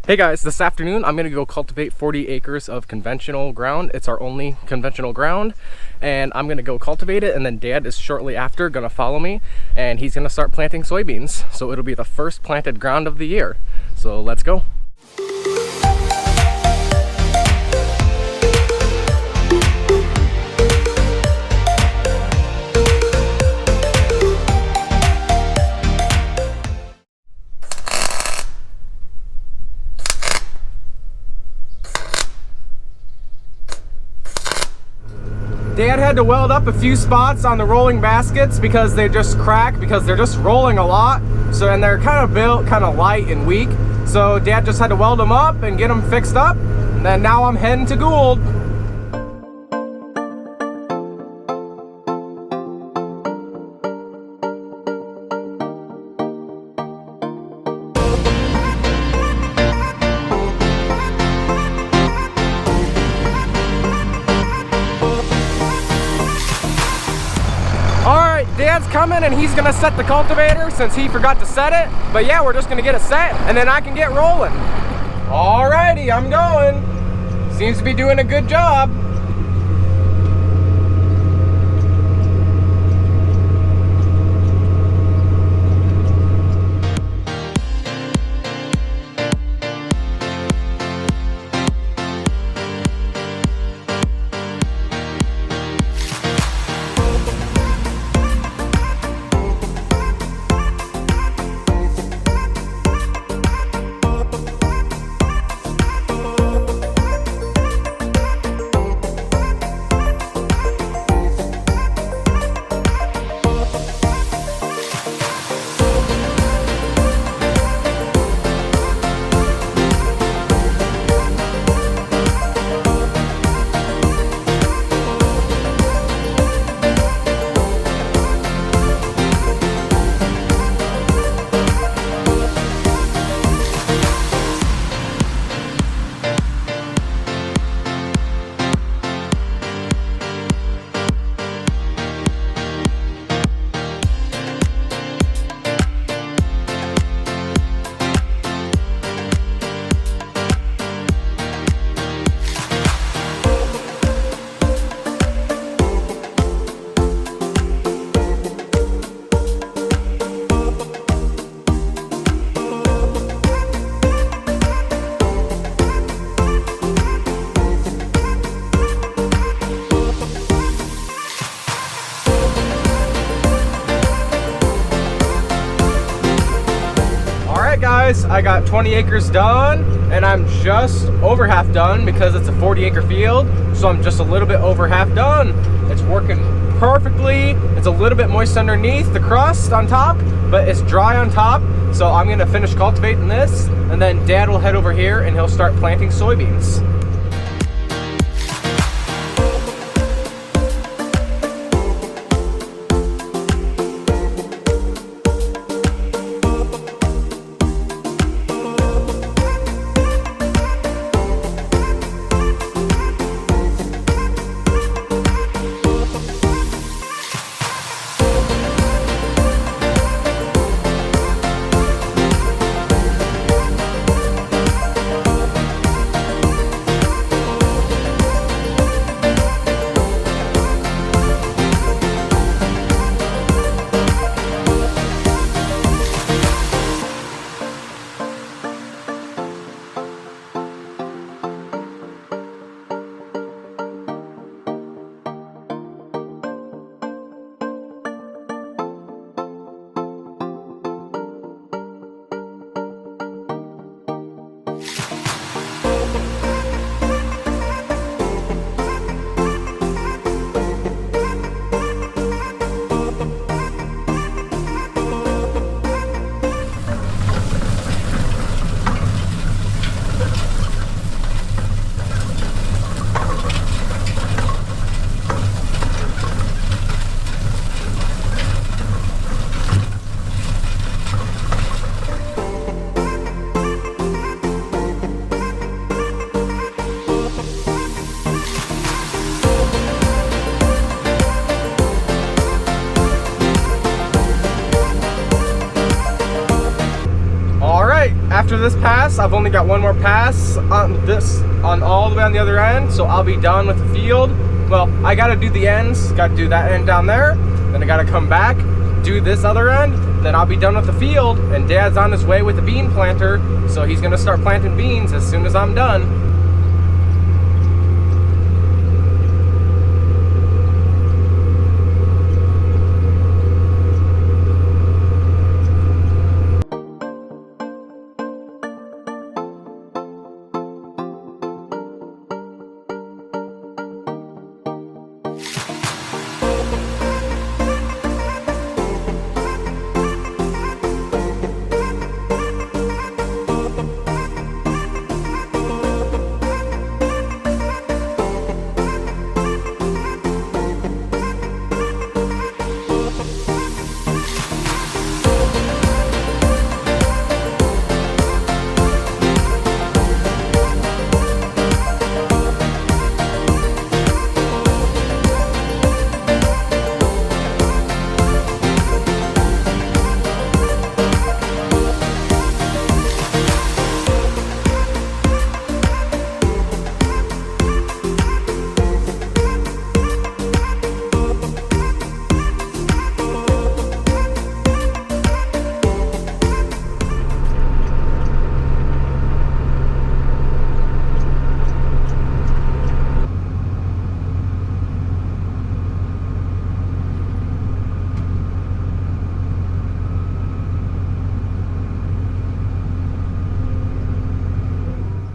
Hey guys, this afternoon I'm going to go cultivate 40 acres of conventional ground. It's our only conventional ground, and I'm going to go cultivate it, and then Dad is shortly after going to follow me, and he's going to start planting soybeans. So it'll be the first planted ground of the year. So let's go. Dad had to weld up a few spots on the rolling baskets because they just crack because they're just rolling a lot. So, and they're kind of built kind of light and weak. So Dad just had to weld them up and get them fixed up. And then now I'm heading to Gould. Dad's coming and he's gonna set the cultivator since he forgot to set it. But yeah, we're just gonna get it set and then I can get rolling. Alrighty, I'm going. Seems to be doing a good job. Guys, I got 20 acres done and I'm just over half done because it's a 40-acre field, so I'm just a little bit over half done. It's working perfectly. It's a little bit moist underneath the crust on top, but it's dry on top, so I'm gonna finish cultivating this and then Dad will head over here and he'll start planting soybeans. this pass. I've only got one more pass on all the way on the other end, so I'll be done with the field. Well, I gotta do the ends, gotta do that end down there, then I gotta come back, do this other end, then I'll be done with the field, and Dad's on his way with the bean planter, so he's gonna start planting beans as soon as I'm done.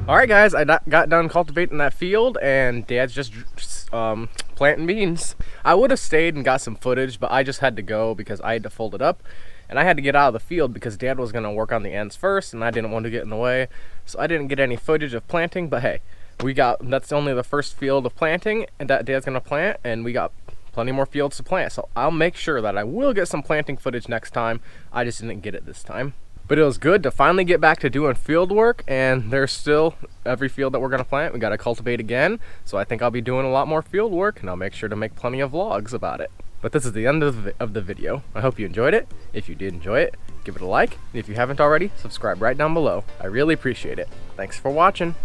Alright guys, I got done cultivating that field and Dad's just planting beans. I would have stayed and got some footage, but I just had to go because I had to fold it up. And I had to get out of the field because Dad was going to work on the ends first and I didn't want to get in the way. So I didn't get any footage of planting, but hey, that's only the first field of planting and that Dad's going to plant, and we got plenty more fields to plant. So I'll make sure that I will get some planting footage next time. I just didn't get it this time. But it was good to finally get back to doing field work, and there's still every field that we're gonna plant, we gotta cultivate again. So I think I'll be doing a lot more field work, and I'll make sure to make plenty of vlogs about it. But this is the end of the video. I hope you enjoyed it. If you did enjoy it, give it a like. And if you haven't already, subscribe right down below. I really appreciate it. Thanks for watching.